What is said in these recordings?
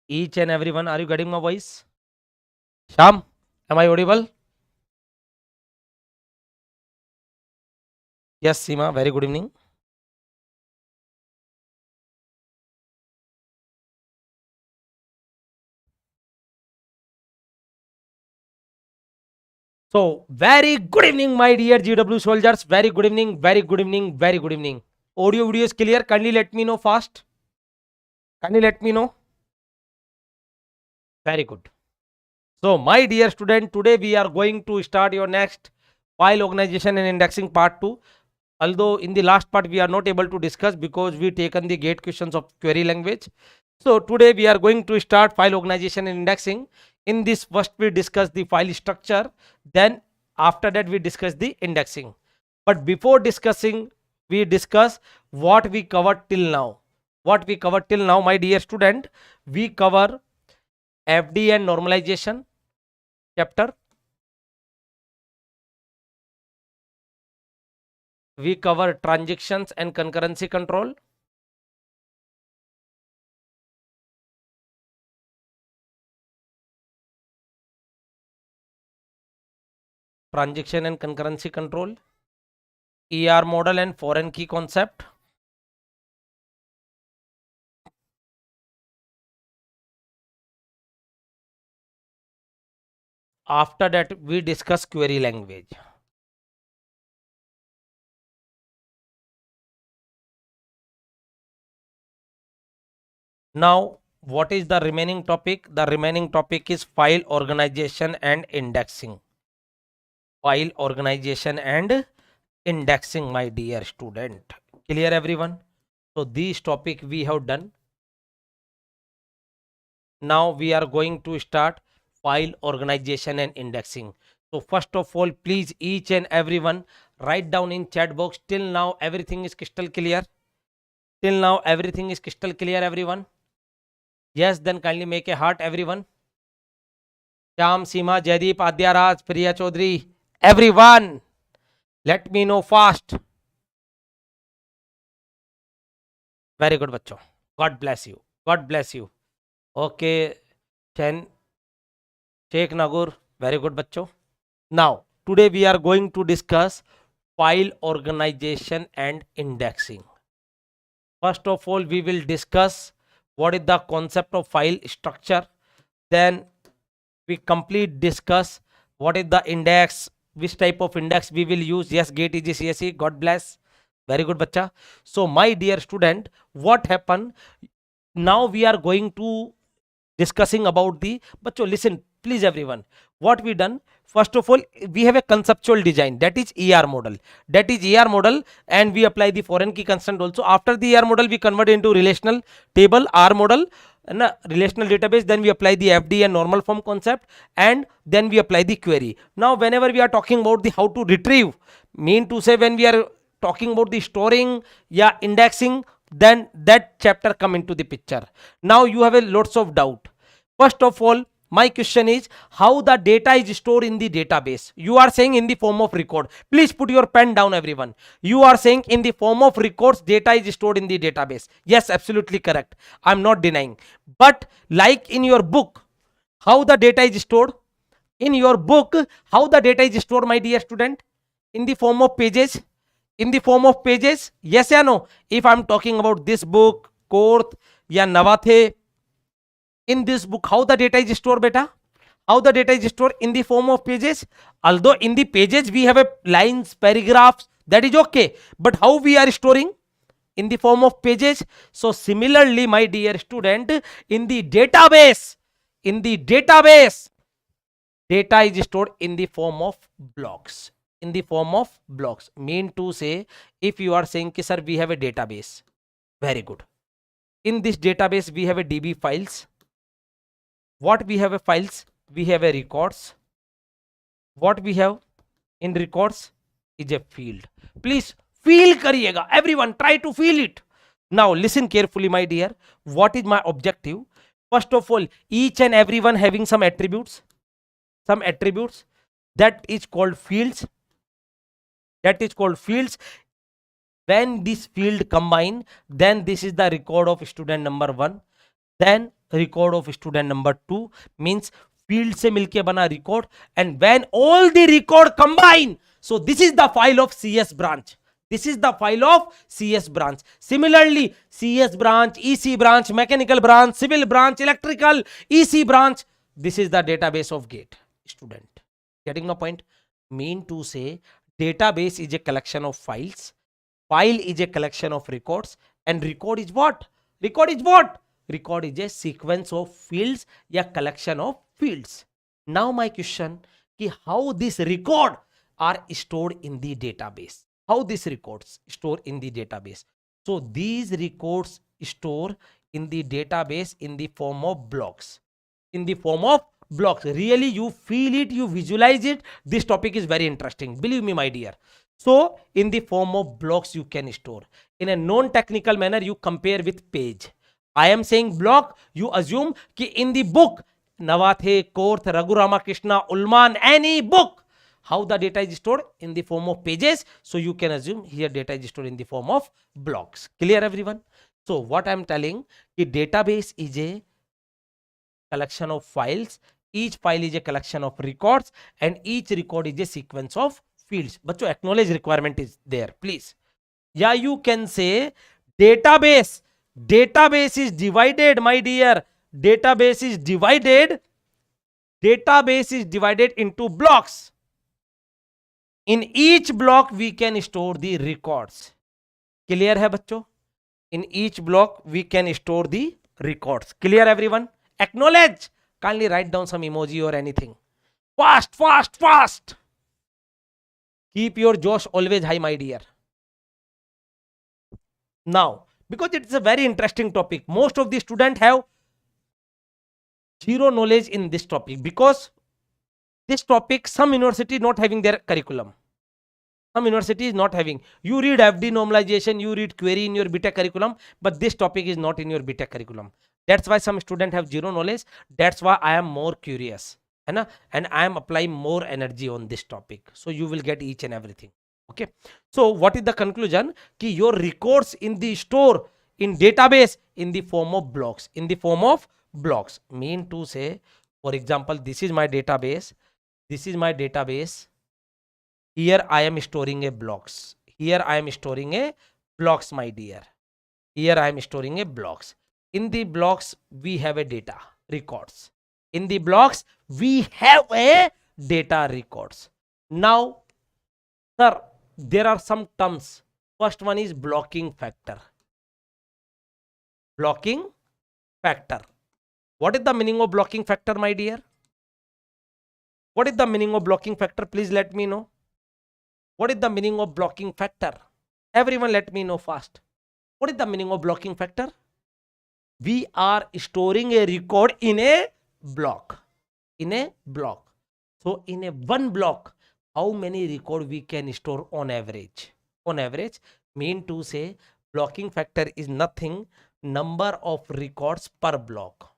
each and everyone. Are you getting my voice? Sham, am I audible? Yes, Seema, very good evening. So, very good evening, my dear GW soldiers. Very good evening, very good evening, very good evening. Audio video is clear. Kindly let me know fast. Kindly let me know. Very good. So, my dear student, today we are going to start your next file organization and indexing part 2. Although in the last part we are not able to discuss because we taken the gate questions of query language. So, today we are going to start file organization and indexing. In this, first we discuss the file structure, then after that we discuss the indexing. But before discussing, we discuss what we covered till now. What we covered till now, my dear student, we cover FD and normalization chapter. We cover transactions and concurrency control. Transaction and concurrency control. ER model and foreign key concept. After that, we discuss query language. Now, what is the remaining topic? The remaining topic is file organization and indexing. File organization and indexing, my dear student. Clear, everyone? So, this topic we have done. Now, we are going to start file organization and indexing. So, first of all, please each and everyone write down in chat box. Till now, everything is crystal clear. Till now, everything is crystal clear, everyone. Yes, then kindly make a heart, everyone. Sham, Seema, Jaideep, Adya Raj, Priya Chaudhary, everyone. Let me know fast. Very good, bachcho. God bless you. God bless you. Okay, Chen, Sheikh Nagur, very good, bachcho. Now, today we are going to discuss file organization and indexing. First of all, we will discuss what is the concept of file structure. Then we complete discuss what is the index, which type of index we will use. Yes, gate EGCSE, God bless. Very good, bacha. So, my dear student, what happened? Now we are going to discussing about the, bacho, listen, please everyone. What we done? First of all, we have a conceptual design, that is ER model. That is ER model, and we apply the foreign key constant also. After the ER model, we convert into relational table R model and a relational database. Then we apply the FD and normal form concept, and then we apply the query. Now, whenever we are talking about the how to retrieve, mean to say when we are talking about the storing, yeah, indexing, then that chapter come into the picture. Now you have a lots of doubt. First of all, my question is how the data is stored in the database. You are saying in the form of record. Please put your pen down, everyone. You are saying in the form of records data is stored in the database. Yes, absolutely correct. I'm not denying. But like in your book, how the data is stored? In your book, how the data is stored, my dear student? In the form of pages. In the form of pages, yes or no? If I'm talking about this book, Korth, ya Navathe, in this book, how the data is stored, beta? How the data is stored? In the form of pages. Although in the pages we have a lines, paragraphs, that is okay. But how we are storing? In the form of pages. So similarly, my dear student, in the database, data is stored in the form of blocks. In the form of blocks. Mean to say, if you are saying, sir, we have a database. Very good. In this database, we have a DB files. What we have a files? We have a records. What we have in records is a field. Please feel kariyega. Everyone try to feel it. Now listen carefully, my dear. What is my objective? First of all, each and everyone having some attributes. Some attributes. That is called fields. That is called fields. When this field combine, then this is the record of student number 1. then record of student number 2 means field से मिलके बना record, and when all the record combine, so this is the file of CS branch. This is the file of CS branch. Similarly, CS branch, EC branch, mechanical branch, civil branch, electrical, EC branch, this is the database of GATE. Student, getting my point? Mean to say, database is a collection of files, file is a collection of records, and record is what? Record is what? Record is a sequence of fields या collection of fields. Now my question कि how this record are stored in the database? How these records store in the database? So these records store in the database in the form of blocks. In the form of blocks. Really, you feel it, you visualize it. This topic is very interesting. Believe me, my dear. So in the form of blocks you can store. In a non-technical manner, you compare with page. I am saying block, you assume कि in the book, Navathe, Korth, Raghu Ramakrishna, Ulman, any book, how the data is stored in the form of pages. So you can assume here data is stored in the form of blocks. Clear everyone? So what I am telling, the database is a collection of files. Each file is a collection of records, and each record is a sequence of fields. But your acknowledge requirement is there, please. Yeah, you can say database. Database is divided, my dear. Database is divided. Database is divided into blocks. In each block we can store the records. Clear hai bachcho? In each block we can store the records. Clear everyone? Acknowledge. Kindly write down some emoji or anything. Fast, fast, fast. Keep your Josh always high, my dear. Now, because it's a very interesting topic, most of the students have zero knowledge in this topic, because this topic some university not having their curriculum. Some university is not having. You read FD normalization, you read query in your BTech curriculum, but this topic is not in your BTech curriculum. That's why some students have zero knowledge. That's why I am more curious, and I am applying more energy on this topic. So you will get each and everything. Okay. So what is the conclusion? Ki your records in the store in database in the form of blocks. In the form of blocks. Mean to say, for example, this is my database. This is my database. Here I am storing a blocks. Here I am storing a blocks, my dear. Here I am storing a blocks. In the blocks we have a data records. In the blocks we have a data records. Now, sir, there are some terms. First one is blocking factor. Blocking factor. What is the meaning of blocking factor, my dear? What is the meaning of blocking factor? Please let me know. What is the meaning of blocking factor? Everyone let me know fast. What is the meaning of blocking factor? We are storing a record in a block. In a block. So in a one block, how many record we can store on average? On average, mean to say blocking factor is nothing, number of records per block.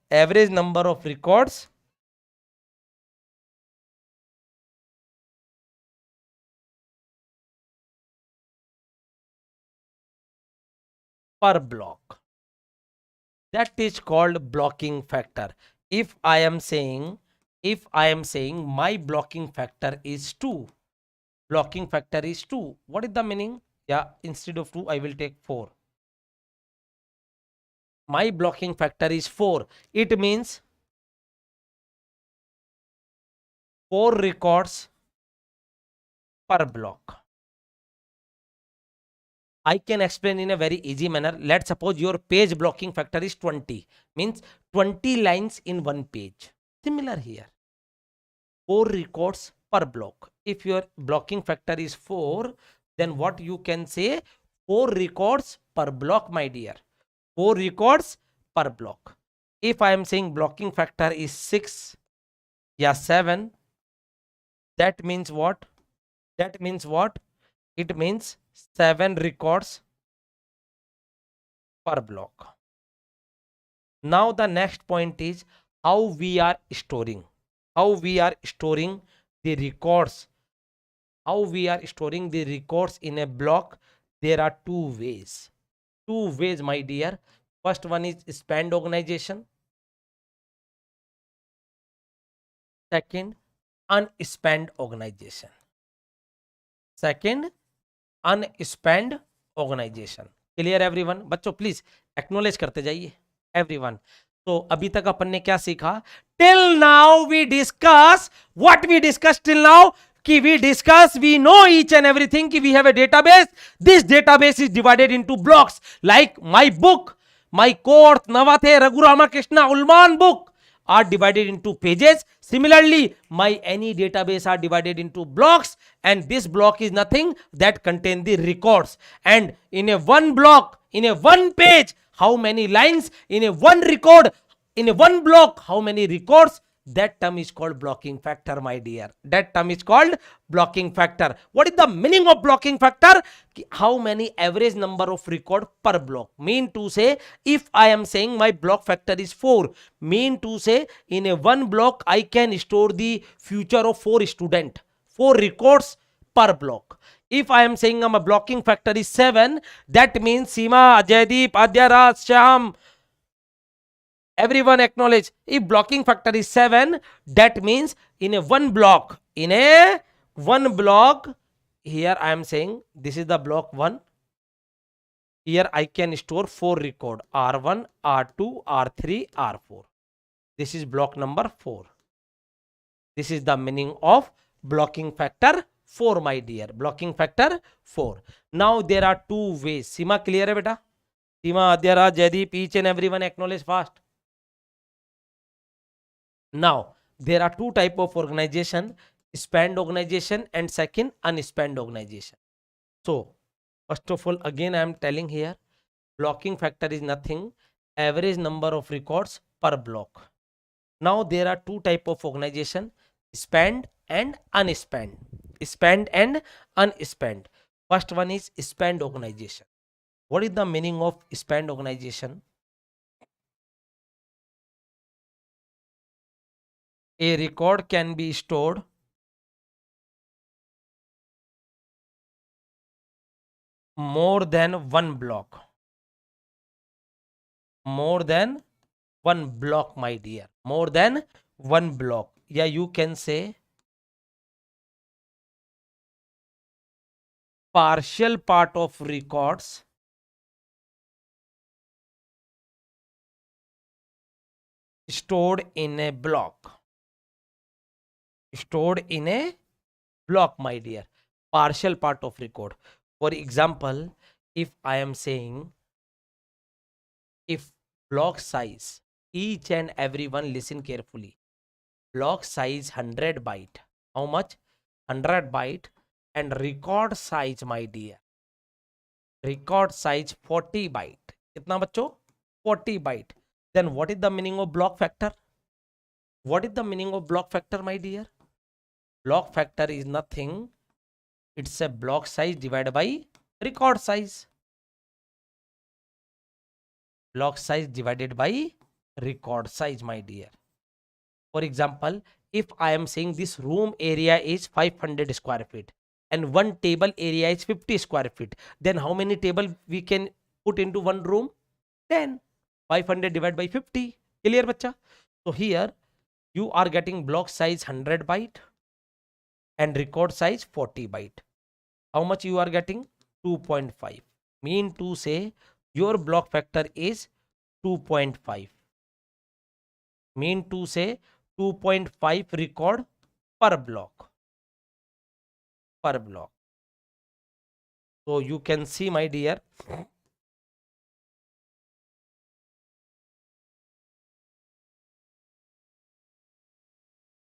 Average number of records per block. That is called blocking factor. If I am saying my blocking factor is 2, blocking factor is 2, what is the meaning? Yeah, instead of 2 I will take 4. My blocking factor is 4. It means 4 records per block. I can explain in a very easy manner. Let's suppose your page blocking factor is 20, means 20 lines in one page. Similar here, 4 records per block. If your blocking factor is 4, then what you can say? 4 records per block, my dear. 4 records per block. If I am saying blocking factor is 6, yeah, 7, that means what? That means what? It means 7 records per block. Now the next point is how we are storing. How we are storing the records. How we are storing the records in a block. There are 2 ways. two ways, my dear. First one is spanned organization. Second, unspanned organization. Second, unspanned organization. Clear everyone? बच्चों please acknowledge करते जाइए everyone. तो अभी तक अपन ने क्या सीखा? Till now we discuss what we discuss till now कि we discuss, we know each and everything कि we have a database. This database is divided into blocks like my book, my course, Navathe Raghu Ramakrishna Ulman book are divided into pages. Similarly, my any database are divided into blocks, and this block is nothing that contain the records. And in a one block, in a one page, how many lines? In a one record, in a one block, how many records? That term is called blocking factor, my dear. That term is called blocking factor. What is the meaning of blocking factor? How many average number of record per block? Mean to say, if I am saying my block factor is 4, mean to say in a one block I can store the future of 4 student, 4 records per block. If I am saying my blocking factor is 7, that means Seema, Jaydeep, Adyara, Shyam, everyone acknowledge. If blocking factor is 7, that means in a one block, here I am saying this is the block 1. Here I can store 4 record, R1, R2, R3, R4. This is block number 4. This is the meaning of blocking factor 4, my dear. Blocking factor 4. Now there are 2 ways. Seema, clear hai beta? Seema, Adyara, Jaydeep, each and everyone acknowledge fast. Now, there are 2 type of organization, spanned organization and second unspanned organization. So, first of all, again I am telling here, blocking factor is nothing, average number of records per block. Now, there are 2 type of organization, spanned and unspanned. Spanned and unspanned. First one is spanned organization. What is the meaning of spanned organization? A record can be stored more than one block. More than one block, my dear. More than one block. Yeah, you can say partial part of records stored in a block. Stored in a block, my dear. Partial part of record. For example, if I am saying, if block size, each and everyone listen carefully, block size 100 byte. How much? 100 byte. And record size, my dear, record size 40 byte. Kitna bachcho? 40 byte. Then what is the meaning of block factor? What is the meaning of block factor, my dear? Block factor is nothing. It's a block size divided by record size. Block size divided by record size, my dear. For example, if I am saying this room area is 500 square feet and one table area is 50 square feet, then how many table we can put into one room? 10. 500 divided by 50. Clear, bacha? So here you are getting block size 100 byte and record size 40 byte. How much you are getting? 2.5. Mean to say your block factor is 2.5. Mean to say 2.5 record per block. Per block. So you can see, my dear,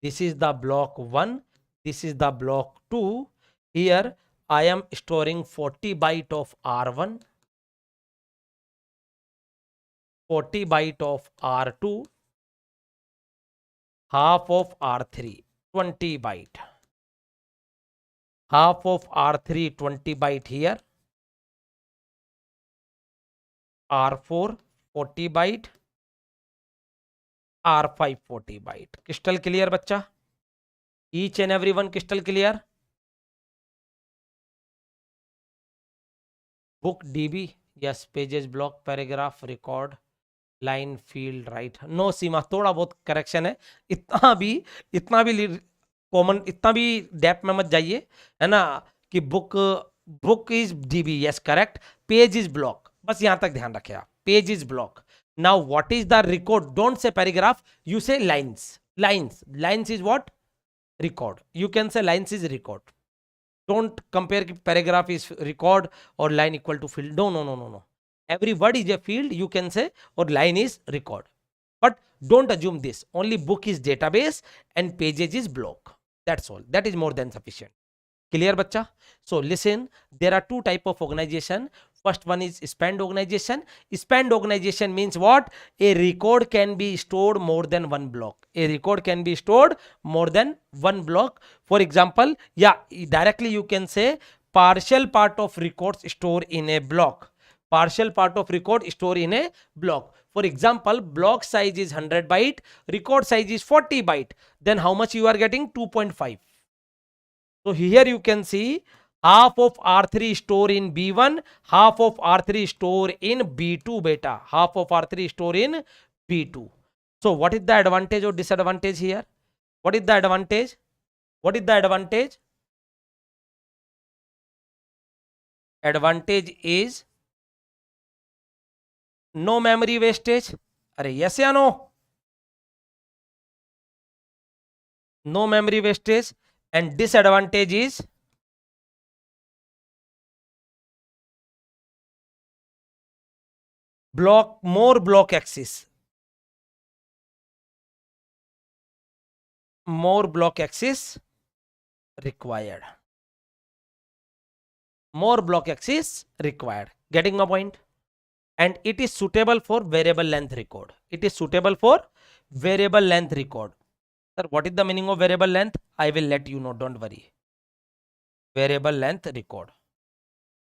this is the block 1. This is the block 2. Here I am storing 40 byte of R1, 40 byte of R2, half of R3, 20 byte. Half of R3, 20 byte here. R4, 40 byte. R5, 40 byte. Crystal clear, bachcha? Each and everyone crystal clear? Book DB, Yes, pages, block, paragraph, record, line, field, right. No Seema, थोड़ा बहुत correction है. इतना भी common, इतना भी depth में मत जाइए, है ना, कि book is DB. Yes, correct. Page is block, बस यहां तक ध्यान रखें आप. Page is block. Now what is the record? Don't say paragraph, you say lines. Lines is what? Record. You can say lines is record. Don't compare paragraph is record or line equal to field. No. Every word is a field, you can say, or line is record. But don't assume this. Only book is database and pages is block. That's all. That is more than sufficient. Clear, bacha? So listen, there are two type of organization. First one is spanned organization. Spanned organization means what? A record can be stored more than one block. A record can be stored more than one block. For example, yeah, directly you can say partial part of records store in a block. Partial part of record store in a block. For example, block size is 100 byte, record size is 40 byte. Then how much you are getting? 2.5. So here you can see half of R3 store in B1, half of R3 store in B2 beta. Half of R3 store in B2. So what is the advantage or disadvantage here? What is the advantage? What is the advantage? Advantage is no memory wastage. Are yes or no? No memory wastage. And disadvantage is more block access. More block access required. More block access required. Getting my point? And it is suitable for variable length record. It is suitable for variable length record. Sir, what is the meaning of variable length? I will let you know, don't worry. Variable length record.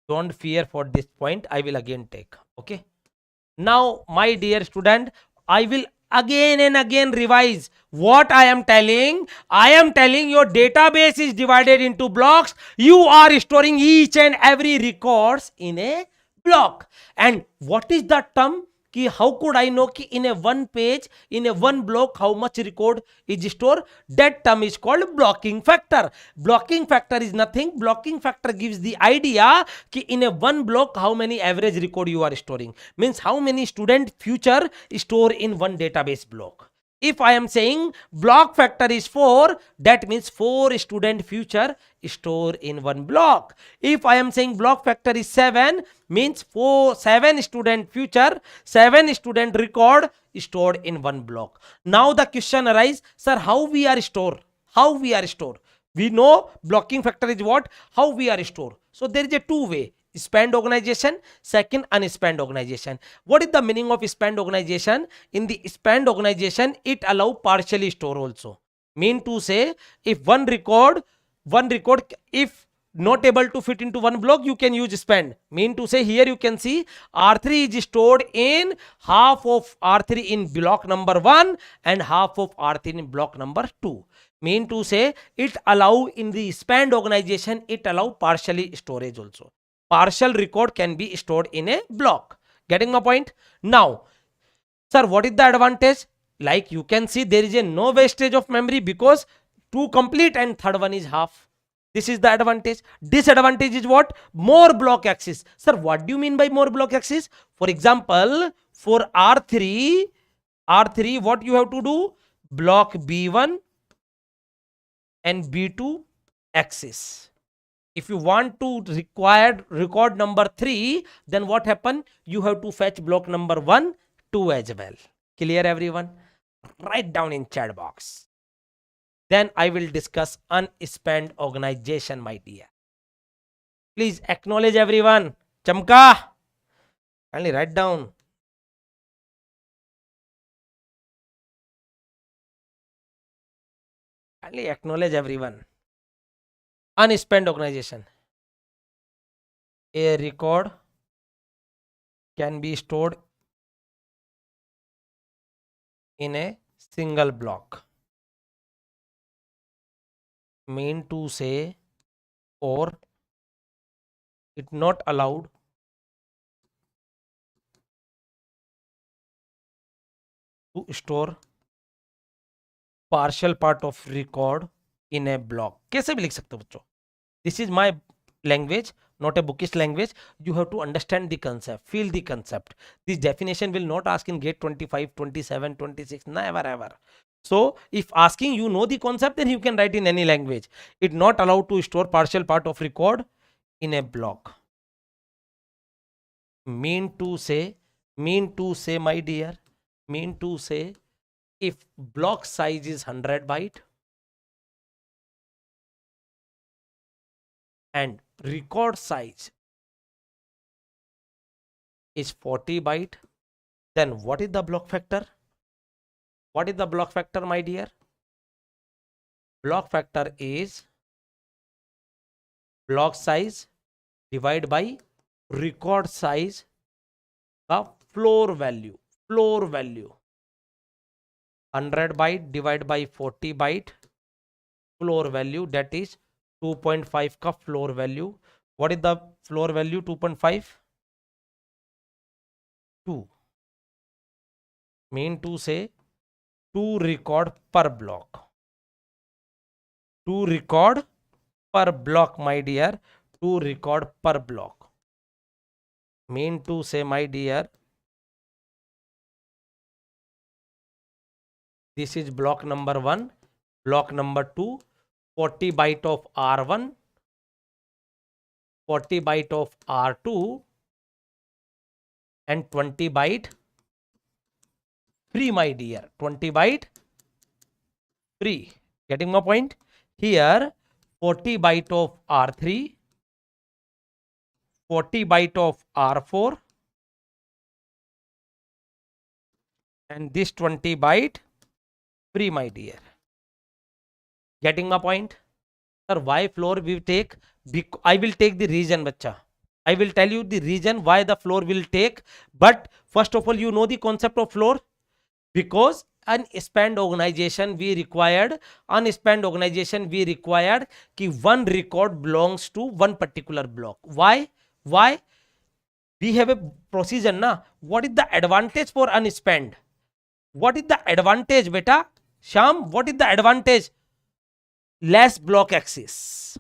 Don't fear for this point, I will again take. Okay. Now, my dear student, I will again and again revise what I am telling. I am telling your database is divided into blocks. You are storing each and every records in a block. And what is the term? Ki how could I know ki in a one page, in a one block, how much record is stored? That term is called blocking factor. Blocking factor is nothing. Blocking factor gives the idea ki in a one block, how many average record you are storing. Means how many student future store in one database block. If I am saying block factor is 4, that means 4 student future store in one block. If I am saying block factor is 7, means 7 student future, 7 student record stored in one block. Now the question arises, sir, how we are store? How we are store? We know blocking factor is what? How we are store. So there is a two way. Spanned organization, second unspanned organization. What is the meaning of spanned organization? In the spanned organization, it allow partially store also. Mean to say, if one record, if not able to fit into one block, you can use spanned. Mean to say, here you can see R3 is stored in half of R3 in block number 1 and half of R3 in block number 2. Mean to say, it allow in the spanned organization, it allow partially storage also. Partial record can be stored in a block. Getting my point? Now, sir, what is the advantage? Like you can see, there is a no wastage of memory because 2 complete and third one is half. This is the advantage. Disadvantage is what? More block access. Sir, what do you mean by more block access? For example, for R3, what you have to do? Block B1 and B2 access. If you want to record number 3, then what happen? You have to fetch block number 1, 2 as well. Clear everyone? Write down in chat box. Then I will discuss unspanned organization, my dear. Please acknowledge everyone. Chamka. Only write down. Only acknowledge everyone. Unspanned organization. A record can be stored in a single block. Mean to say, or it not allowed to store partial part of record in a block. कैसे भी लिख सकते हो बच्चों. This is my language, not a bookish language. You have to understand the concept, feel the concept. This definition will not ask in gate 25, 27, 26, never ever. So if asking you know the concept, then you can write in any language. It not allowed to store partial part of record in a block. Mean to say my dear, mean to say, if block size is 100 byte and record size is 40 byte, then what is the block factor? What is the block factor, my dear? Block factor is block size divided by record size का floor value. 100 byte divided by 40 byte floor value, that is 2.5 का floor value. What is the floor value? 2.5. 2. Mean to say 2 record per block. 2 record per block, my dear. 2 record per block. Mean to say, my dear, this is block number 1, block number 2, 40 byte of R1, 40 byte of R2 and 20 byte free, my dear. 20 byte free. Getting my point? Here 40 byte of R3, 40 byte of R4 and this 20 byte free, my dear. Getting my point? Sir, why floor we take? I will take the reason, bacha. I will tell you the reason why the floor will take. But first of all, you know the concept of floor. Because unspanned organization we required कि one record belongs to one particular block. Why? We have a procedure na. What is the advantage for unspanned? What is the advantage, beta? Sham, what is the advantage? Less block access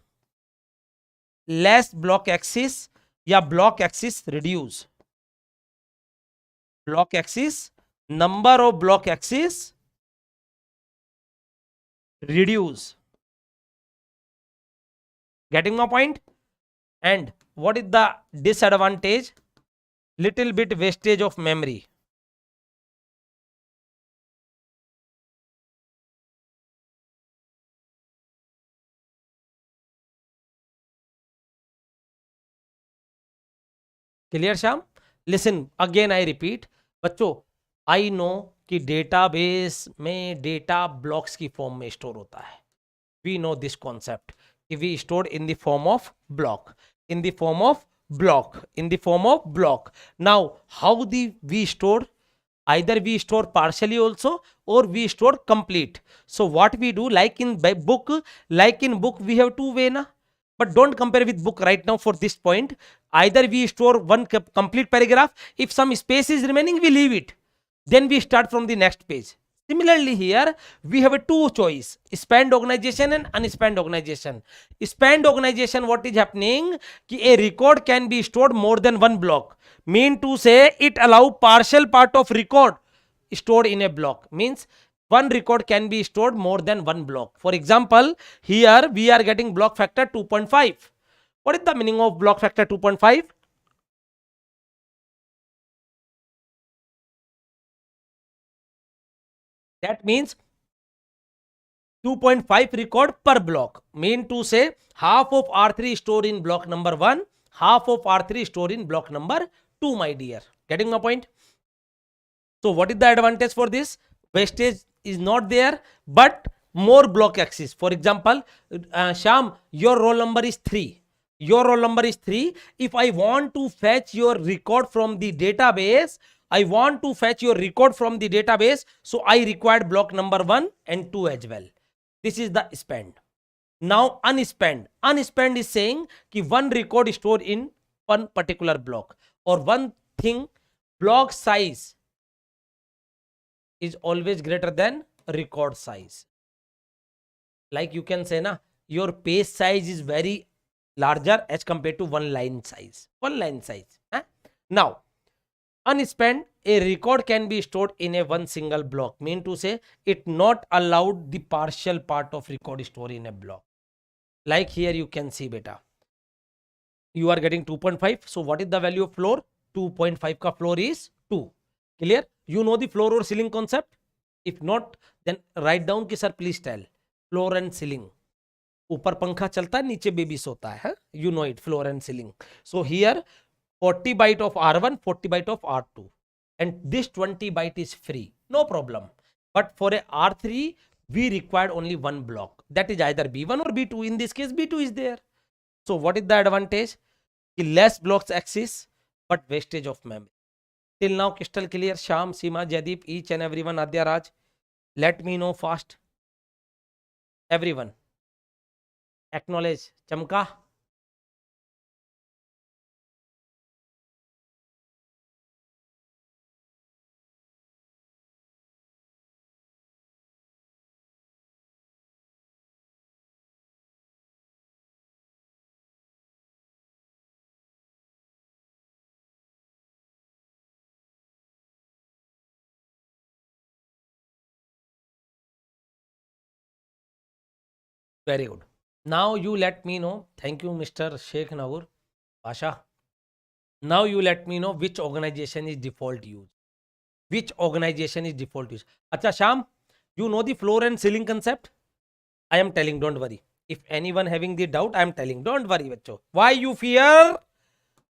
या block access reduce. Block access, number of block access reduce. Getting my point? And what is the disadvantage? Little bit wastage of memory. Clear, Sham? Listen, again I repeat. बच्चों, I know कि database में data blocks की form में store होता है. We know this concept. We stored in the form of block. Now, how we store? Either we store partially also or we store complete. So what we do, like in book we have two way na. But don't compare with book right now for this point. Either we store one complete paragraph. If some space is remaining, we leave it. Then we start from the next page. Similarly here, we have a two choice, spanned organization and unspanned organization. Spanned organization, what is happening? Ki a record can be stored more than one block. Mean to say it allow partial part of record stored in a block. Means one record can be stored more than one block. For example, here we are getting block factor 2.5. What is the meaning of block factor 2.5? That means 2.5 record per block. Mean to say half of R3 stored in block number 1, half of R3 stored in block number 2, my dear. Getting my point? So what is the advantage for this? Wastage is not there, but more block access. For example, Sham, your roll number is 3. If I want to fetch your record from the database, so I required block number 1 and 2 as well. This is the spanned. Now unspanned is saying कि one record stored in one particular block, or one thing, block size is always greater than record size. Like you can say na, your page size is very larger as compared to one line size. Huh? Now, unspent, a record can be stored in a one single block. Mean to say, it not allowed the partial part of record store in a block. Like here you can see beta. You are getting 2.5. So what is the value of floor? 2.5 ka floor is 2. Clear? You know the floor or ceiling concept? If not, then write down ki sir please tell. Floor and ceiling. ऊपर पंखा चलता है, नीचे baby सोता है. You know it, floor and ceiling. So here 40 byte of R1, 40 byte of R2. And this 20 byte is free. No problem. But for a R3, we required only one block. That is either B1 or B2. In this case, B2 is there. So what is the advantage? Less blocks exist, but wastage of memory. Till now, crystal clear. Sham, Seema, Jadip, each and everyone, Adya Raj. Let me know fast. Everyone. Acknowledge. Chamka. Very good. Now you let me know. Thank you, Mr. Sheikh Nagur. Pasha. Now you let me know which organization is default use. Which organization is default use? Acha Sham, you know the floor and ceiling concept? I am telling, don't worry. If anyone having the doubt, I am telling, don't worry, bachcho. Why you fear?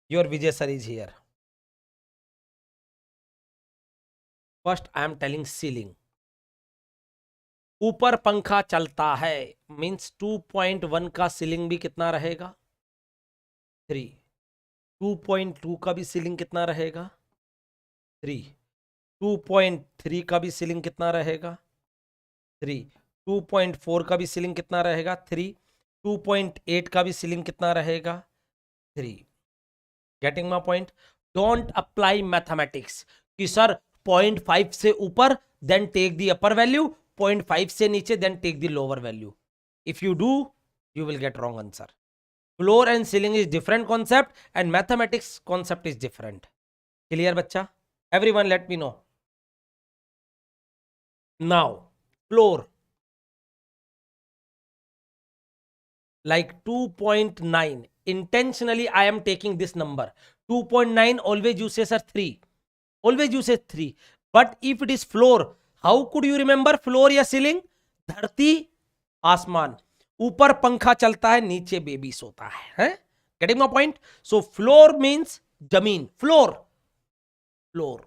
Your Vijay sir is here. First, I am telling ceiling. ऊपर पंखा चलता है means 2.1 का ceiling भी कितना रहेगा 3. 2.2 का भी सीलिंग कितना रहेगा 3. 2.3 का भी सीलिंग कितना रहेगा 3. 2.4 का भी सीलिंग कितना रहेगा 3. 2.8 का भी सीलिंग कितना रहेगा 3. Getting my point. Don't apply mathematics कि सर 0.5 से ऊपर then take the upper value, 0.5 से नीचे then take the lower value. If you do you will get wrong answer. Floor and ceiling is different concept and mathematics concept is different. Clear bachcha? Everyone let me know. Now floor like 2.9. Intentionally I am taking this number 2.9. Always you say sir 3. Always you say 3. But if it is floor, how could you remember floor या ceiling? धरती आसमान. ऊपर पंखा चलता है, नीचे baby सोता है. Getting my point? So floor means जमीन. Floor.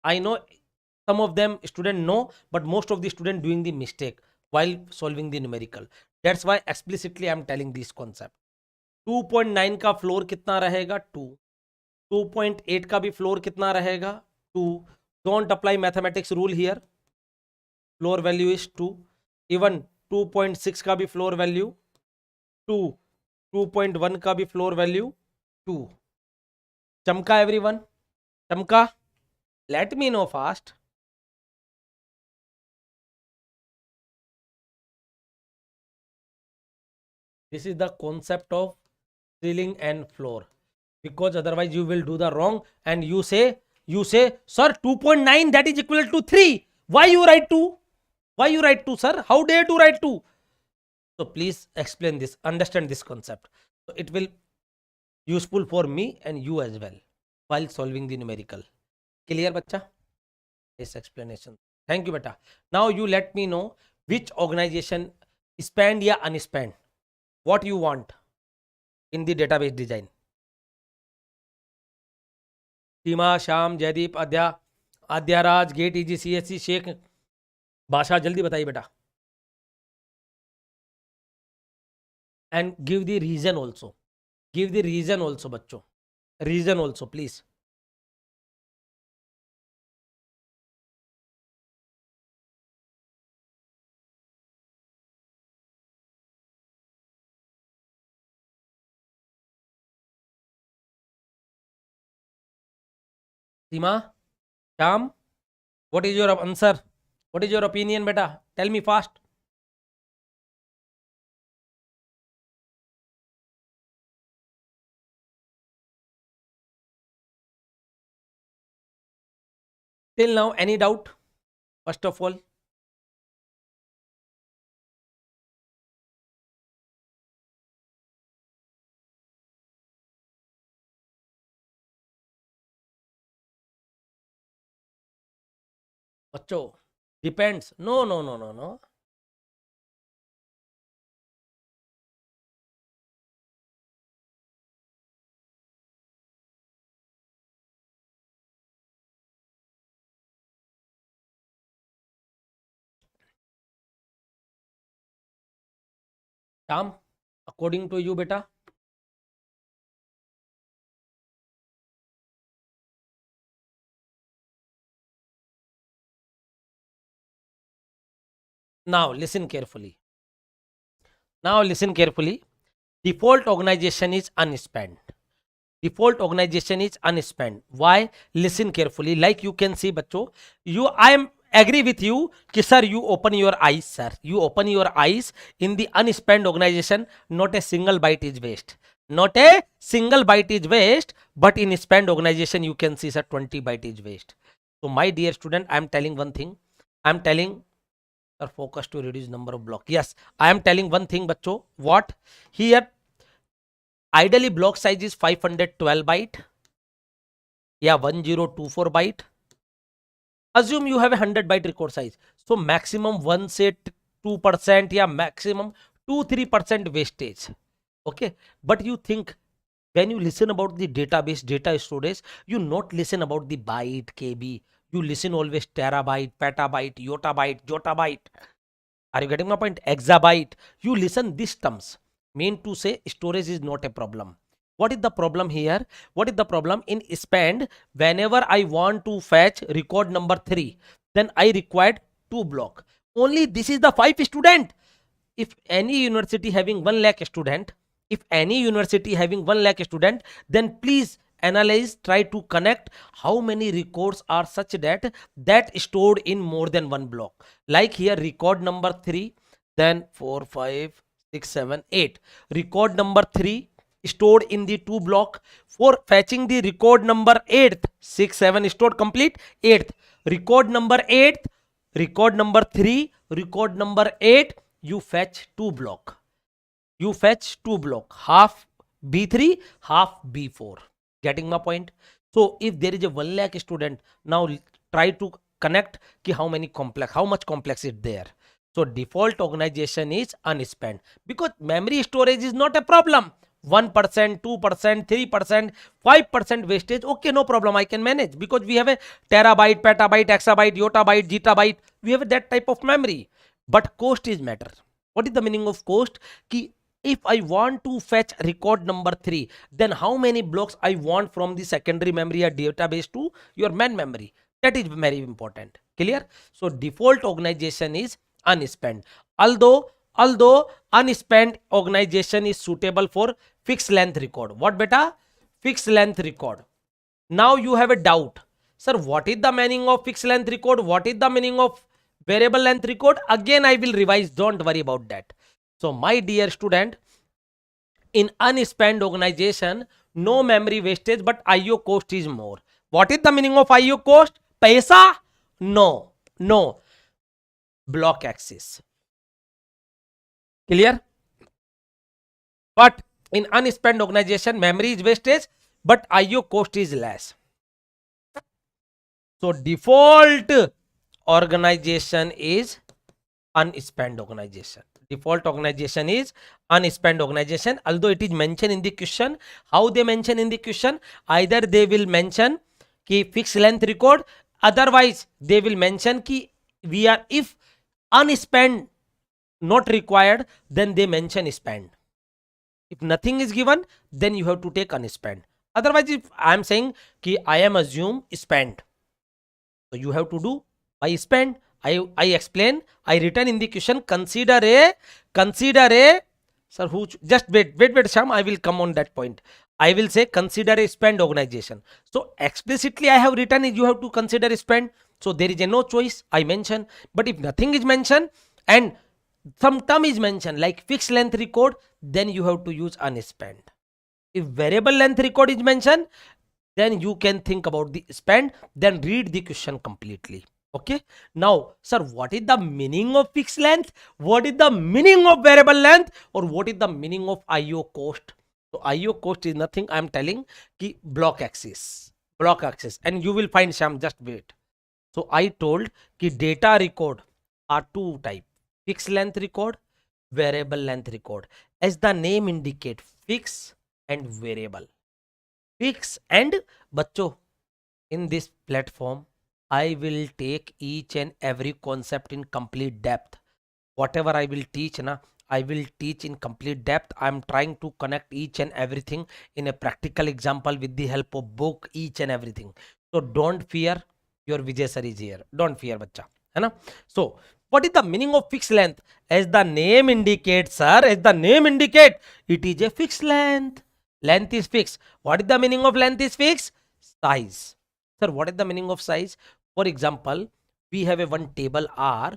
I know some of them student know, but most of the student doing the mistake while solving the numerical. That's why explicitly I am telling this concept. 2.9 का floor कितना रहेगा 2. 2.8 का भी floor कितना रहेगा 2. Don't apply mathematics rule here. Floor value is 2. Even 2.6 का भी floor value 2. 2.1 का भी फ्लोर वैल्यू 2. चमका एवरीवन? चमका? Let me know fast. This is the concept of ceiling and floor, because otherwise you will do the wrong and you say sir 2.9 that is equal to 3. Why you write 2? Why you write 2 sir? How dare to write 2? So please explain this, understand this concept. So it will useful for me and you as well while solving the numerical. Clear bachcha? This explanation. Thank you beta. Now you let me know which organization spanned या unspanned. What you want in the database design. Seema, Shyam, Jaydeep, Aadya Raj, गेट इजी, CSC, Sheikh, Badshah, जल्दी बताइए बेटा. And give the reason also. Give the reason also बच्चों. Reason also please. Seema, Shyam, what is your answer? What is your opinion, beta? Tell me fast. Till now, any doubt? First of all, बच्चों, depends. No, no, no, no, no. Tom, according to you, beta. Now listen carefully. Now listen carefully. Default organization is unspent. Default organization is unspent. Why? Listen carefully. Like you can see, बच्चों, I am agree with you कि sir, you open your eyes, sir. You open your eyes. In the unspent organization, not a single byte is waste. Not a single byte is waste. But in spent organization, you can see, sir, 20 byte is waste. So my dear student, I am telling one thing. I am telling, sir, focus to reduce number of block. Yes, I am telling one thing, बच्चों. What? Here, ideally block size is 512 byte. Yeah, 1024 byte. Assume you have a 100 byte record size. So maximum 1 say 2%, yeah, maximum 2-3% wastage. Okay. But you think when you listen about the database, data storage, you not listen about the byte, KB. You listen always terabyte, petabyte, yottabyte, jottabyte. Are you getting my point? Exabyte. You listen these terms. Mean to say storage is not a problem. What is the problem here? What is the problem? In spend, whenever I want to fetch record number 3, then I required 2 block. Only this is the 5 student. If any university having 1 lakh student, then please analyze, try to connect how many records are such that stored in more than 1 block. Like here, record number 3, then 4, 5, 6, 7, 8. Record number 3 stored in the 2 block. For fetching the record number 8th, 6, 7 stored complete. 8th, record number 8th, record number 3, record number 8, you fetch 2 block. You fetch 2 block, half B3, half B4. Getting my point? So if there is a 1 lakh student, now try to connect ki how much complex is there. So default organization is unspent because memory storage is not a problem. 1%, 2%, 3%, 5% wastage. Okay, no problem. I can manage because we have a terabyte, petabyte, exabyte, yottabyte, zettabyte. We have that type of memory. But cost is matter. What is the meaning of cost? Ki if I want to fetch record number 3, then how many blocks I want from the secondary memory or database to your main memory? That is very important. Clear? So default organization is unspent. Although unspent organization is suitable for fixed length record. What beta? Fixed length record. Now you have a doubt. Sir, what is the meaning of fixed length record? What is the meaning of variable length record? Again, I will revise. Don't worry about that. So my dear student, in unspent organization, no memory wastage, but IO cost is more. What is the meaning of IO cost? Paisa? No. No. Block access. Clear? But in unspent organization, memory is wastage, but IO cost is less. So default organization is unspent organization. Default organization is unspent organization. Although it is mentioned in the question, how they mention in the question? Either they will mention ki fixed length record, otherwise they will mention ki we are, if unspent not required, then they mention spent. If nothing is given, then you have to take unspent. Otherwise, if I am saying ki I am assume spent, so you have to do by spent. I explain, I written in the question, consider a, sir, who, just wait, Sham, I will come on that point. I will say consider a spend organization. So explicitly I have written, you have to consider spend. So there is a no choice, I mention. But if nothing is mentioned and some term is mentioned like fixed length record, then you have to use unspent. If variable length record is mentioned, then you can think about the spend, then read the question completely. Okay. Now, sir, what is the meaning of fixed length? What is the meaning of variable length? Or what is the meaning of IO cost? So IO cost is nothing. I am telling ki block axis, and you will find Sham, just wait. So I told ki data record are two type: fixed length record, variable length record. As the name indicate, fixed and variable. Fix and bachcho, in this platform I will take each and every concept in complete depth. Whatever I will teach na, I will teach in complete depth. I am trying to connect each and everything in a practical example with the help of book, each and everything. So don't fear, your Vijay sir is here. Don't fear bacha, है ना? So what is the meaning of fixed length? As the name indicates, sir, as the name indicate, it is a fixed length. Length is fixed. What is the meaning of length is fixed? Size. Sir, what is the meaning of size? For example, we have a one table R.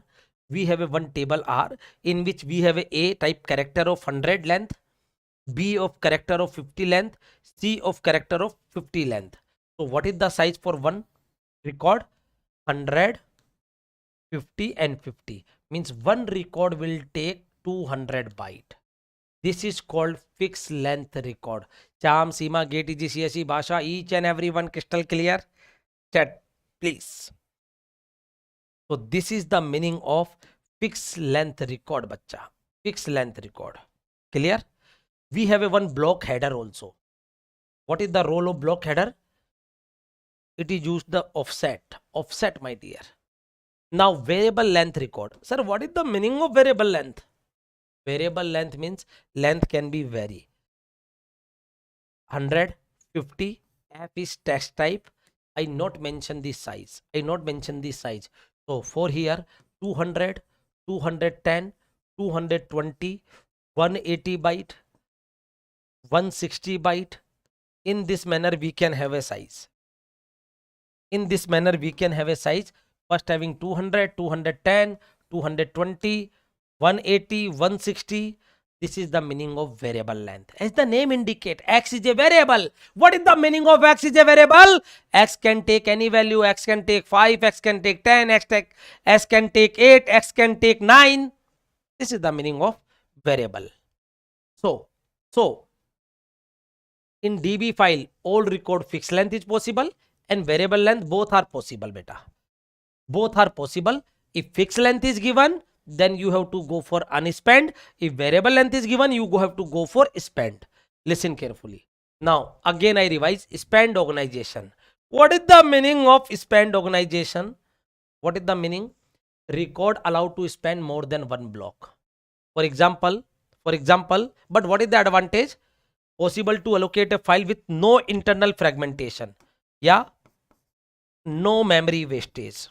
We have a one table R in which we have a type character of 100 length, B of character of 50 length, C of character of 50 length. So what is the size for one record? 100, 50 and 50. Means one record will take 200 byte. This is called fixed length record. Cham, Seema, Gate, GCSE, Bhasha, each and every one crystal clear? Chat, please. So this is the meaning of fixed length record, bacha. Fixed length record. Clear? We have a one block header also. What is the role of block header? It is used the offset. Offset, my dear. Now variable length record. Sir, what is the meaning of variable length? Variable length means length can be vary. 100, 50, F is text type. I not mention this size. I not mention this size. So for here 200, 210, 220, 180 byte, 160 byte. In this manner we can have a size. In this manner we can have a size. First having 200, 210, 220, 180, 160. This is the meaning of variable length. As the name indicate, X is a variable. What is the meaning of X is a variable? X can take any value. X can take 5, X can take 10, X can take 8, X can take 9. This is the meaning of variable. So in DB file, all record fixed length is possible and variable length, both are possible, beta. Both are possible. If fixed length is given, then you have to go for unspent. If variable length is given, you have to go for spent. Listen carefully. Now again I revise. Spent organization. What is the meaning of spent organization? What is the meaning? Record allowed to spend more than one block. For example, but what is the advantage? Possible to allocate a file with no internal fragmentation. Yeah, no memory wastage.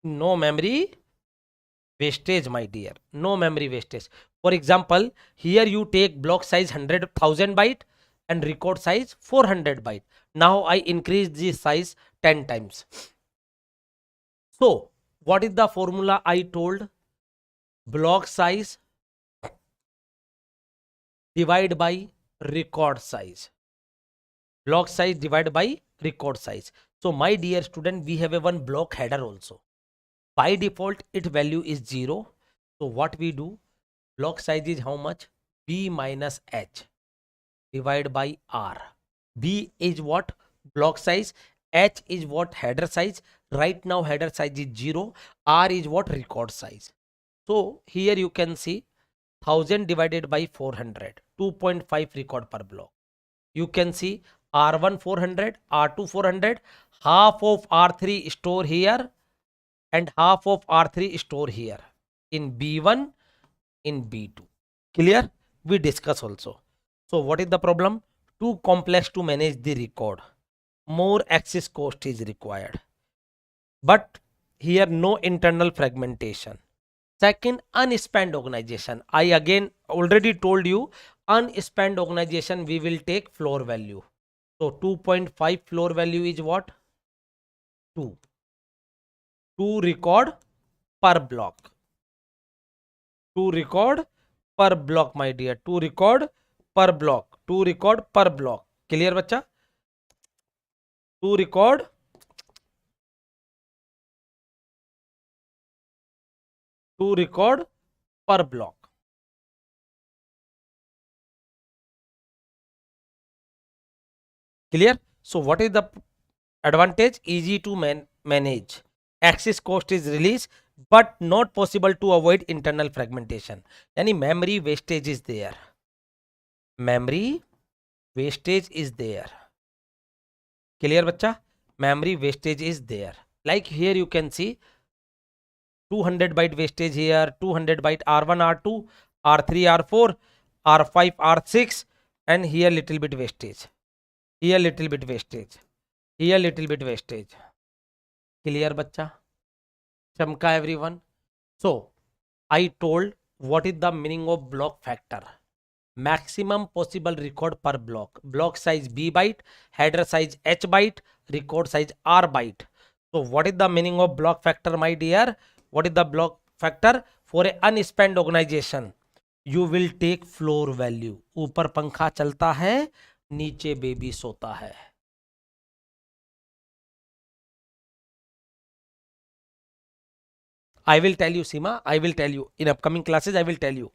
No memory wastage, my dear. No memory wastage. For example, here you take block size 100,000 byte and record size 400 byte. Now I increase the size 10 times. So what is the formula I told? Block size divided by record size. Block size divided by record size. So my dear student, we have a one block header also. By default, its value is 0. So what we do? Block size is how much? B minus H divided by R. B is what? Block size. H is what? Header size. Right now header size is 0. R is what? Record size. So here you can see 1000 divided by 400. 2.5 record per block. You can see R1 400, R2 400. Half of R3 store here and half of R3 store here in B1, in B2. Clear? We discuss also. So what is the problem? Too complex to manage the record. More access cost is required. But here no internal fragmentation. Second, unspent organization. I again already told you, unspent organization we will take floor value. So 2.5 floor value is what? 2. To record per block. To record per block, my dear. To record per block. To record per block. Clear बच्चा? To record per block. Clear? So what is the advantage? Easy to manage. Access cost is released, but not possible to avoid internal fragmentation. Yani memory wastage is there. Memory wastage is there. Clear bacha? Memory wastage is there. Like here you can see 200 byte wastage here, 200 byte R1, R2, R3, R4, R5, R6, and here little bit wastage. Here little bit wastage. Here little bit wastage. Clear bacha? Chamka everyone? So I told what is the meaning of block factor. Maximum possible record per block. Block size B byte, header size H byte, record size R byte. So what is the meaning of block factor, my dear? What is the block factor? For a unspent organization, you will take floor value. ऊपर पंखा चलता है, नीचे baby सोता है. I will tell you, Seema. I will tell you in upcoming classes. I will tell you.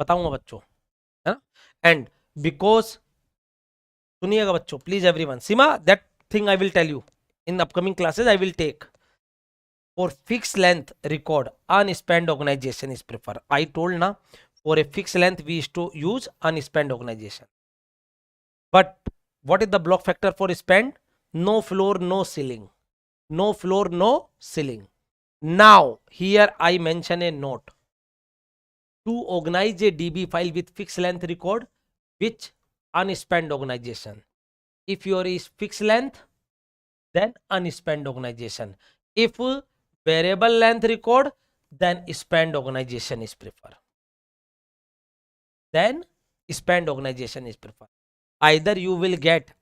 बताऊंगा बच्चों, है ना? And because सुनिएगा बच्चों, please everyone. Seema, that thing I will tell you in upcoming classes. I will take. For fixed length record, unspent organization is preferred. I told na, for a fixed length we used to use unspent organization. But what is the block factor for spent? No floor, no ceiling. No floor, no ceiling. Now here I mention a note. To organize a DB file with fixed length record, which unspent organization? If your is fixed length, then unspent organization. If variable length record, then spent organization is preferred. Then spent organization is preferred. Either you will get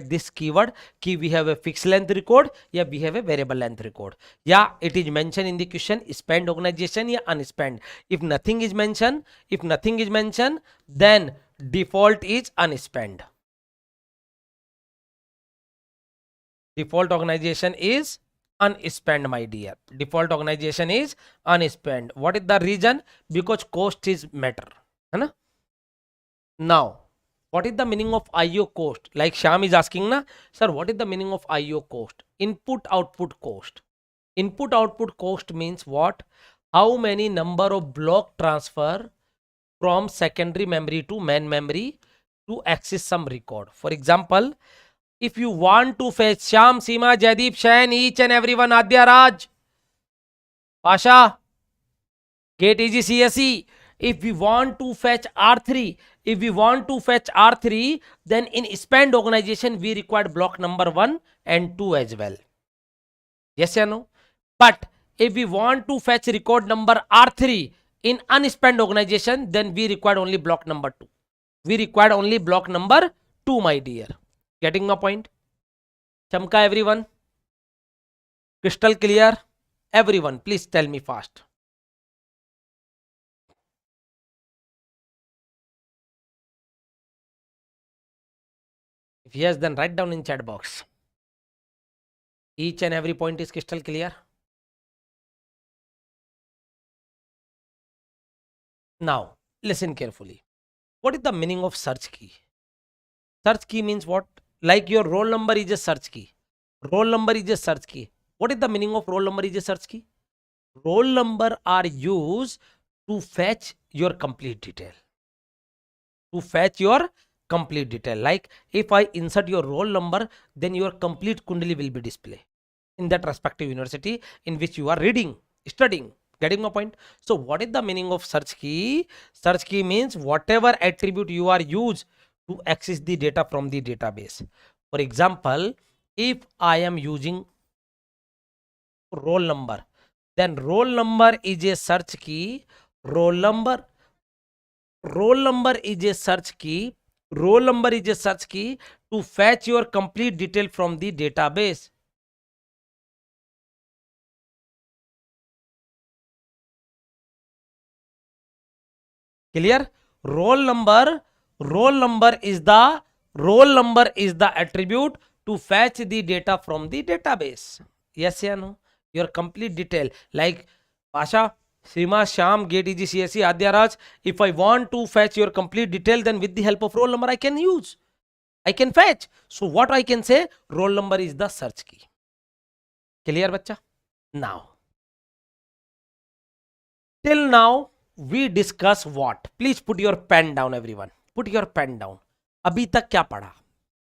this keyword कि we have a fixed length record या we have a variable length record. Yeah, it is mentioned in the question spent organization या unspent. If nothing is mentioned, then default is unspent. Default organization is unspent, my dear. Default organization is unspent. What is the reason? Because cost is matter. है ना? Now, what is the meaning of IO cost? Like Shyam is asking na, sir, what is the meaning of IO cost? Input output cost. Input output cost means what? How many number of block transfer from secondary memory to main memory to access some record. For example, if you want to fetch Shyam, Seema, Jaideep, Shayan, each and everyone, Adya, Raj, Pasha, Gate Easy, CSE. If we want to fetch R3, then in spent organization, we require block number 1 and 2 as well. Yes or no? But if we want to fetch record number R3 in unspent organization, then we require only block number 2. We require only block number 2, my dear. Getting my point? Chamka everyone? Crystal clear? Everyone, please tell me fast. If yes, then write down in chat box. Each and every point is crystal clear. Now, listen carefully. What is the meaning of search key? Search key means what? Like your roll number is a search key. Roll number is a search key. What is the meaning of roll number is a search key? Roll number are used to fetch your complete detail. To fetch your complete detail. Like if I insert your roll number, then your complete kundali will be displayed in that respective university in which you are reading, studying. Getting my point? So what is the meaning of search key? Search key means whatever attribute you are used to access the data from the database. For example, if I am using roll number, then roll number is a search key. Roll number is a search key. Roll number is a search key to fetch your complete detail from the database. Clear? Roll number is the attribute to fetch the data from the database. Yes or no? Your complete detail, like Pasha, Sima, Sham, Gate, EG, CSE, Adyaraj. If I want to fetch your complete detail, then with the help of roll number, I can fetch. So what I can say, roll number is the search key. Clear, bacha? Now, till now, we discuss what? Please put your pen down, everyone. Put your pen down. Abhi tak kya padha?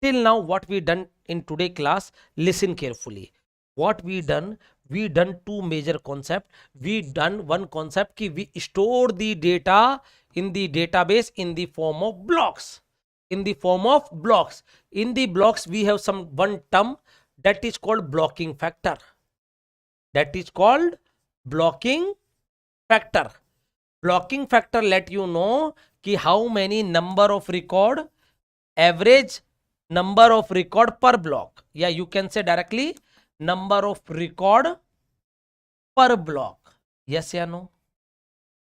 Till now, what we done in today class, listen carefully. What we done two major concept. We done one concept ki we store the data in the database in the form of blocks. In the blocks, we have one term that is called blocking factor. Blocking factor let you know ki how many number of record, average number of record per block. Yeah, you can say directly number of record per block. Yes or no?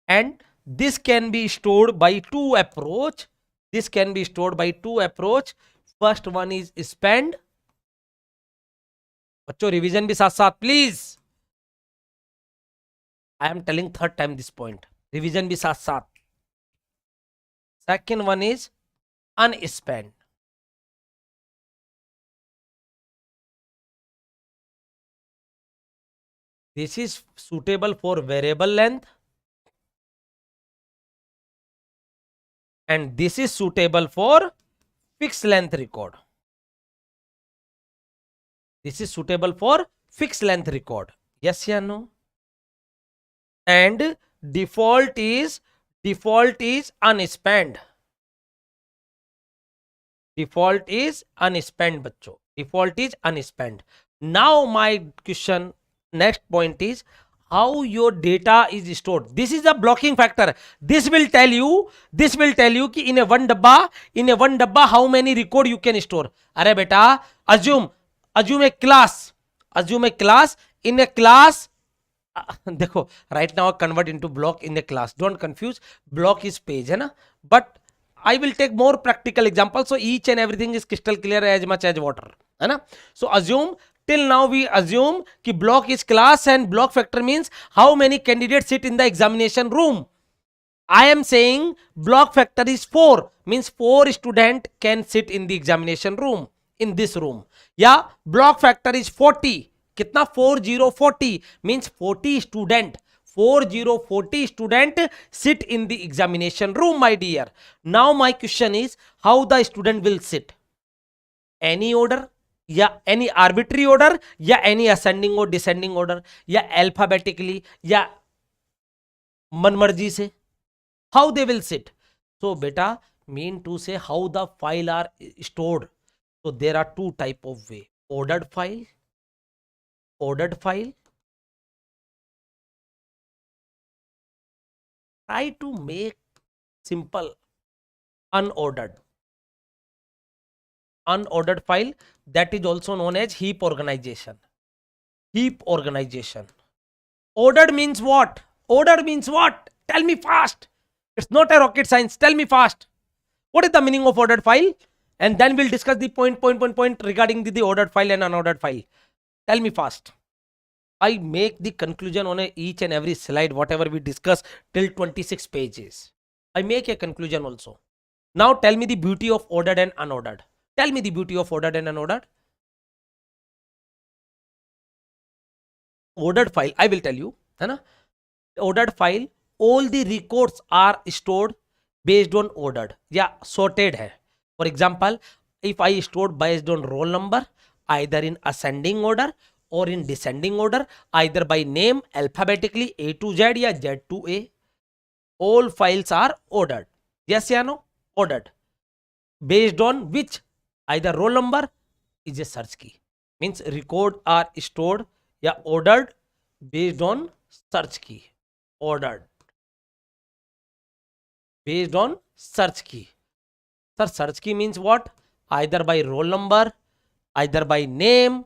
And this can be stored by two approach. First one is spend. बच्चों revision भी साथ साथ please. I am telling third time this point. Revision भी साथ साथ. Second one is unspent. This is suitable for variable length. And this is suitable for fixed length record. Yes or no? And default is unspent. बच्चों. Default is unspent. Now my question, next point is how your data is stored. This is a blocking factor. This will tell you कि in a one dabba how many record you can store. अरे बेटा, assume a class. In a class, देखो, right now convert into block in a class. Don't confuse. Block is page, है ना? But I will take more practical example. So each and everything is crystal clear as much as water, है ना? So assume, till now we assume कि block is class and block factor means how many candidates sit in the examination room. I am saying block factor is 4, means 4 student can sit in the examination room, in this room. Yeah, block factor is 40. कितना? 40 means 40 student sit in the examination room, my dear. Now my question is how the student will sit? Any order, या any arbitrary order, या any ascending or descending order, या alphabetically, या मनमर्जी से? How they will sit? So beta, mean to say how the file are stored. So there are two type of way. Ordered file. Try to make simple. Unordered file, that is also known as heap organization. Ordered means what? Tell me fast. It's not a rocket science. Tell me fast. What is the meaning of ordered file? And then we'll discuss the point regarding the ordered file and unordered file. Tell me fast. I make the conclusion on each and every slide, whatever we discuss till 26 pages. I make a conclusion also. Now tell me the beauty of ordered and unordered. Tell me the beauty of ordered and unordered. Ordered file, I will tell you. है ना? Ordered file, all the records are stored based on ordered. Yeah, sorted है. For example, if I stored based on roll number, either in ascending order or in descending order, either by name alphabetically A to Z या Z to A, all files are ordered. Yes or no? Ordered. Based on which? Either roll number is a search key. Means record are stored, yeah, ordered based on search key. Ordered based on search key. Sir, search key means what? Either by roll number, either by name.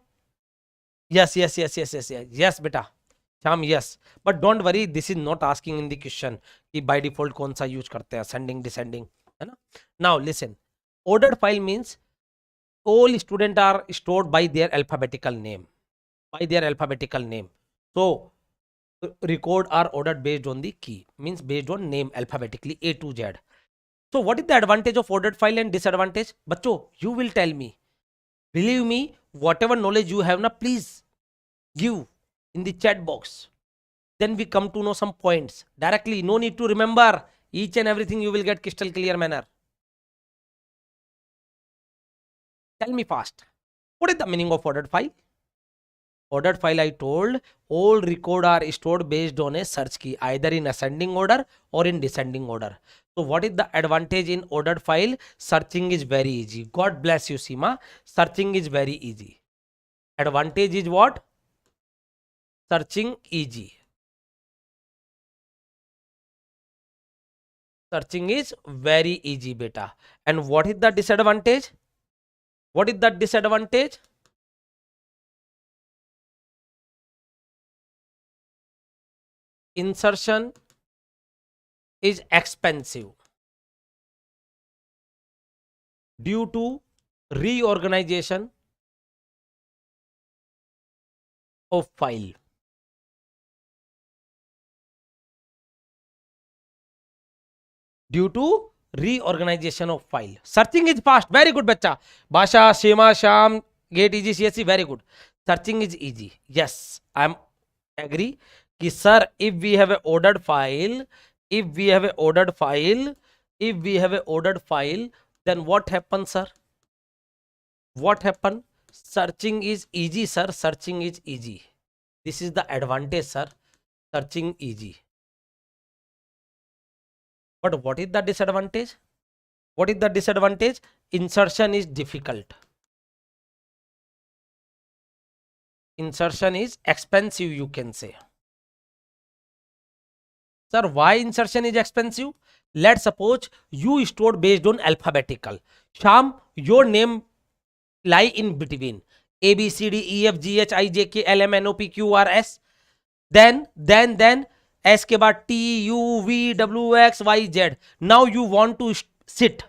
Yes, beta. Sham, yes. But don't worry, this is not asking in the question कि by default कौन सा use करते हैं, ascending, descending, है ना? Now listen, ordered file means all students are stored by their alphabetical name. By their alphabetical name. So record are ordered based on the key, means based on name alphabetically A to Z. So what is the advantage of ordered file and disadvantage? बच्चों, you will tell me. Believe me, whatever knowledge you have, na, please give in the chat box. Then we come to know some points directly. No need to remember each and everything. You will get crystal clear manner. Tell me fast. What is the meaning of ordered file? Ordered file, I told, all record are stored based on a search key, either in ascending order or in descending order. So what is the advantage in ordered file? Searching is very easy. God bless you, Seema. Searching is very easy. Advantage is what? Searching easy. Searching is very easy, beta. And what is the disadvantage? What is the disadvantage? Insertion is expensive due to reorganization of file. Due to reorganization of file. Searching is fast. Very good, bacha. Basha, Shema, Sham, Get Easy, CSC. Very good. Searching is easy. Yes, I am agree. Ki sir, if we have a ordered file, if we have a ordered file, then what happens, sir? What happen? Searching is easy, sir. Searching is easy. This is the advantage, sir. Searching easy. But what is the disadvantage? What is the disadvantage? Insertion is difficult. Insertion is expensive, you can say. Sir, why insertion is expensive? Let's suppose you stored based on alphabetical. Sham, your name lie in between A, B, C, D, E, F, G, H, I, J, K, L, M, N, O, P, Q, R, S. Then S के बाद T, U, V, W, X, Y, Z. Now you want to sit.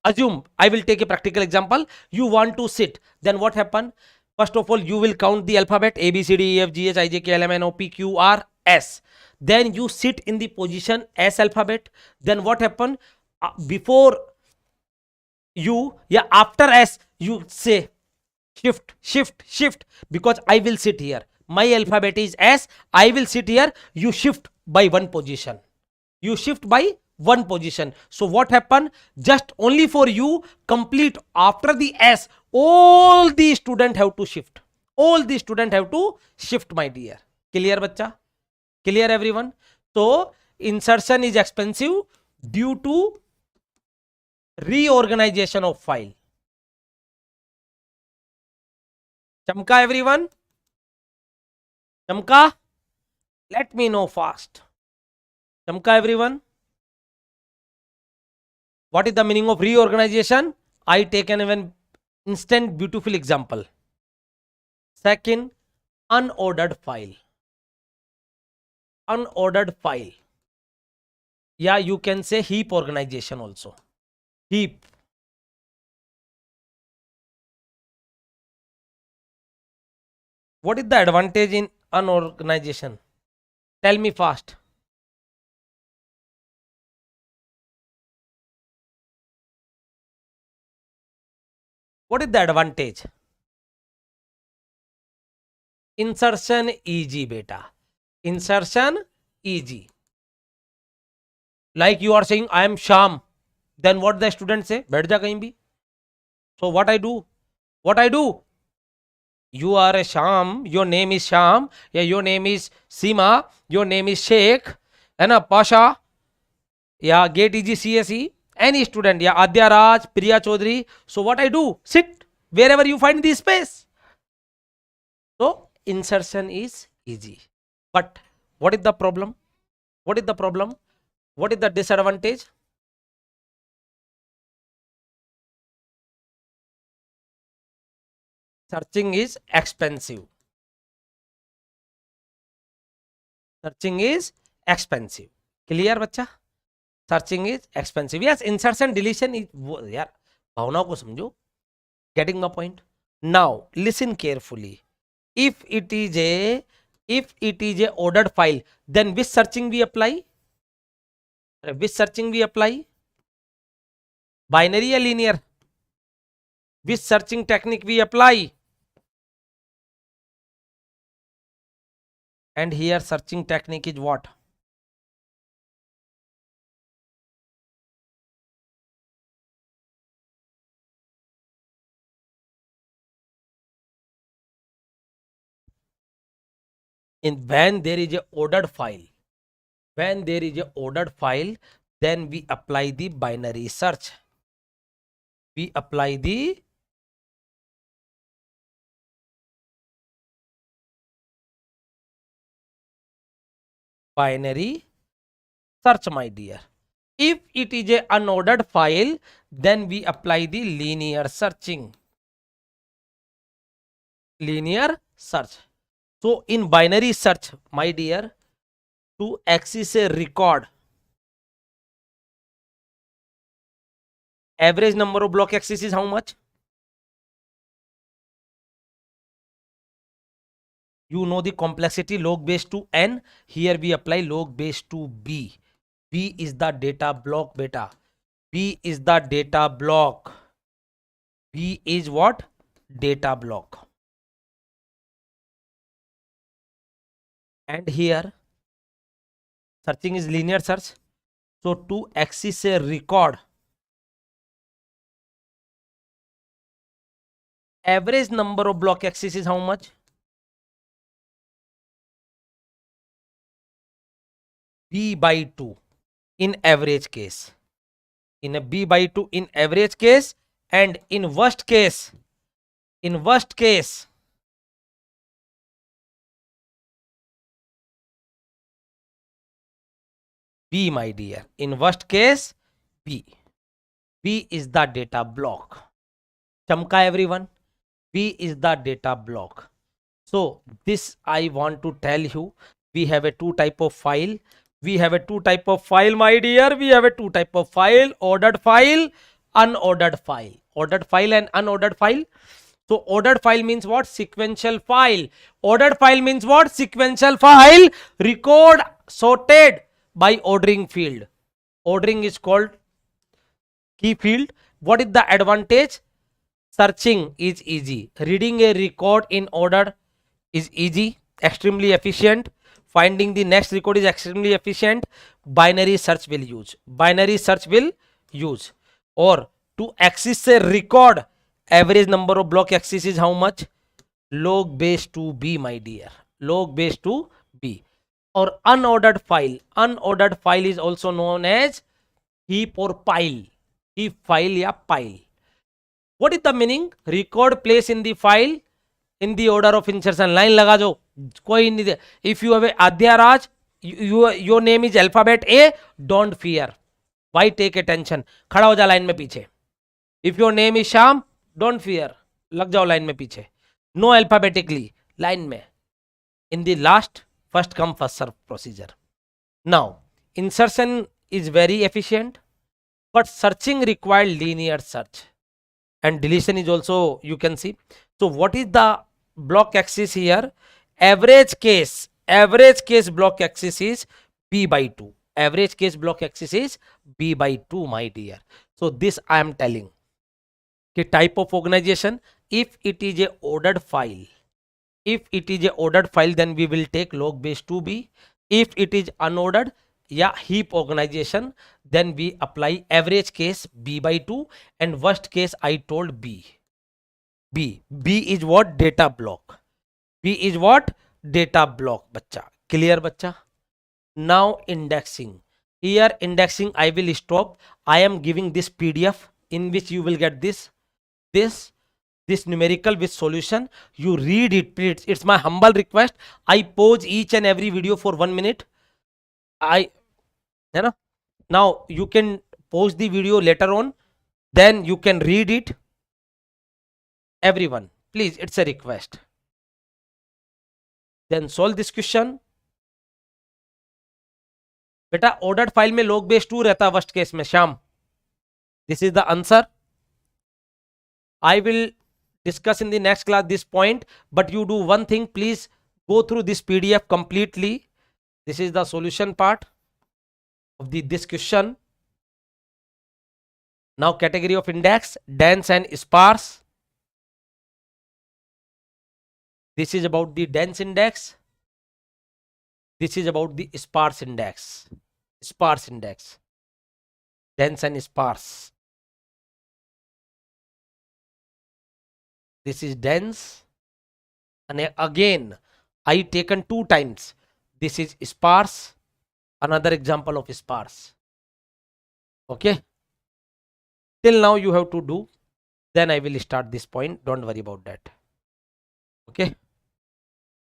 Assume, I will take a practical example. You want to sit. Then what happen? First of all, you will count the alphabet A, B, C, D, E, F, G, H, I, J, K, L, M, N, O, P, Q, R, S. Then you sit in the position S alphabet. Then what happen? Before you, yeah, after S, you say shift, because I will sit here. My alphabet is S. I will sit here. You shift by one position. You shift by one position. So what happened? Just only for you complete after the S, all the student have to shift. All the student have to shift, my dear. Clear, bacha? Clear, everyone? So insertion is expensive due to reorganization of file. Chamka, everyone? Chamka? Let me know fast. Chamka, everyone? What is the meaning of reorganization? I take an instant beautiful example. Second, unordered file. Unordered file. Yeah, you can say heap organization also. Heap. What is the advantage in unorganization? Tell me fast. What is the advantage? Insertion easy, beta. Insertion easy. Like you are saying, I am Sham. Then what the student say? Baith ja kahin bhi. So what I do? What I do? You are a Sham. Your name is Sham. Yeah, your name is Seema. Your name is Sheikh. And a Pasha. Yeah, Get Easy, CSE. Any student. Yeah, Adya Raj, Priya Chaudhary. So what I do? Sit wherever you find the space. So insertion is easy. But what is the problem? What is the problem? What is the disadvantage? Searching is expensive. Searching is expensive. Clear बच्चा? Searching is expensive. Yes, insertion deletion is यार भावनाओं को समझो. Getting my point? Now listen carefully. If it is a ordered file, then which searching we apply? Which searching we apply? Binary or linear? Which searching technique we apply? And here searching technique is what? When there is a ordered file, then we apply the binary search. We apply the binary search, my dear. If it is a unordered file, then we apply the linear searching. Linear search. So in binary search, my dear, to access a record, average number of block access is how much? You know the complexity, log base to n. Here we apply log base to b. B is the data block, beta. B is the data block. B is what? Data block. And here searching is linear search. So to access a record, average number of block access is how much? B by 2 in average case. In a B by 2 in average case, and in worst case, B, my dear. In worst case, B. B is the data block. Chamka everyone. B is the data block. So this I want to tell you. We have a two type of file. We have a two type of file, my dear. We have a two type of file: ordered file, unordered file. Ordered file and unordered file. So ordered file means what? Sequential file. Ordered file means what? Sequential file. Record sorted by ordering field. Ordering is called key field. What is the advantage? Searching is easy. Reading a record in order is easy, extremely efficient. Finding the next record is extremely efficient. Binary search will use. Binary search will use. Or to access a record, average number of block access is how much? Log base to b, my dear. Log base to b. Or unordered file. Unordered file is also known as heap or pile. Heap file ya pile. What is the meaning? Record place in the file in the order of insertion. Line लगा जो कोई नहीं दे. If you have a Adya Raj, your name is alphabet A, don't fear. Why take attention? खड़ा हो जा line में पीछे. If your name is Sham, don't fear. लग जाओ लाइन में पीछे. No alphabetically line में. In the last, first come first serve procedure. Now insertion is very efficient, but searching required linear search. And deletion is also, you can see. So what is the block axis here? Average case block axis is b by 2. Average case block axis is b by 2, my dear. So this I am telling. The type of organization, if it is a ordered file, then we will take log base 2b. If it is unordered, yeah, heap organization, then we apply average case b by 2, and worst case I told b. B is what? Data block. B is what? Data block, bacha. Clear, bacha? Now indexing. Here indexing I will stop. I am giving this PDF in which you will get this numerical with solution. You read it, please. It's my humble request. I pause each and every video for 1 minute. Now you can pause the video later on, then you can read it. Everyone, please, it's a request. Then solve this question. बेटा ordered file में log base 2 रहता है worst case में. Shyam, this is the answer. I will discuss in the next class this point, but you do one thing, please go through this PDF completely. This is the solution part of this question. Now category of index, dense and sparse. This is about the dense index. This is about the sparse index. Sparse index. Dense and sparse. This is dense. And again, I taken 2 times. This is sparse. Another example of sparse. Okay. Till now you have to do. Then I will start this point. Don't worry about that. Okay.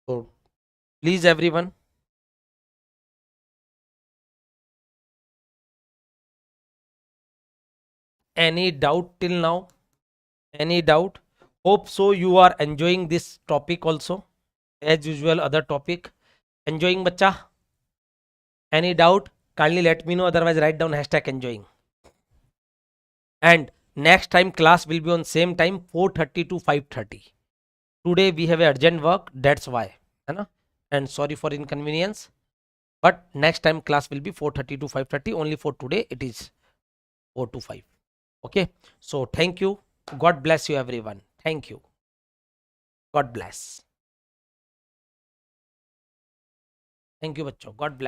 So please everyone. Any doubt till now? Any doubt? Hope so you are enjoying this topic also. As usual, other topic. Enjoying bacha? Any doubt? Kindly let me know. Otherwise, write down hashtag enjoying. And next time class will be on same time 4:30 to 5:30. Today we have urgent work. That's why. And sorry for inconvenience. But next time class will be 4:30 to 5:30. Only for today it is 4 to 5. Okay. So thank you. God bless you everyone. Thank you. God bless. Thank you बच्चों. God bless.